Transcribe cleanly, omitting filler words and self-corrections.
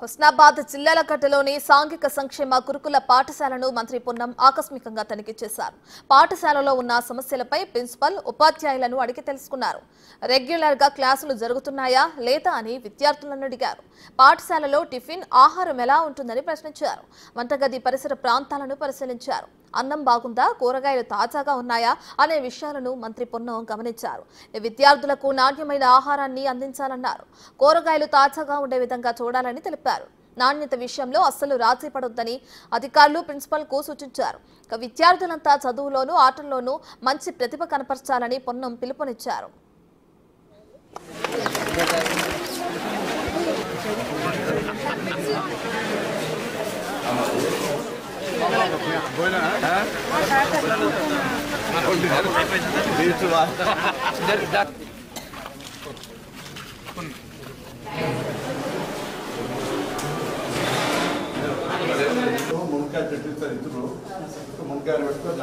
హుస్నాబాద్ జిల్లాలగడ్డలోని సాంఘిక సంక్షేమ గురుకుల పాఠశాలను మంత్రి పొన్నం ఆకస్మికంగా తనిఖీ చేశారు. పాఠశాలలో ఉన్న సమస్యలపై ప్రిన్సిపల్, ఉపాధ్యాయులను అడిగి తెలుసుకున్నారు. రెగ్యులర్ గా క్లాసులు జరుగుతున్నాయా లేదా అని విద్యార్థులను అడిగారు. పాఠశాలలో టిఫిన్, ఆహారం ఎలా ఉంటుందని ప్రశ్నించారు. వంటగది పరిసర ప్రాంతాలను పరిశీలించారు. అన్నం బాగుందా, కూరగాయలు తాజాగా ఉన్నాయా అనే విషయాలను మంత్రి పొన్నం గమనించారు. విద్యార్థులకు నాణ్యమైన ఆహారాన్ని అందించాలన్నారు. కూరగాయలు తాజాగా ఉండే విధంగా చూడాలని తెలిపారు. నాణ్యత విషయంలో అస్సలు రాజీ పడొద్దని అధికారులు, ప్రిన్సిపల్ కు సూచించారు. విద్యార్థులంతా చదువులోనూ, ఆటల్లోనూ మంచి ప్రతిభ కనపరచాలని పొన్నం పిలుపునిచ్చారు. మునక్కాయ పెట్టిస్తారు ఇద్దరు మునక్కాయలు పెట్టుకొని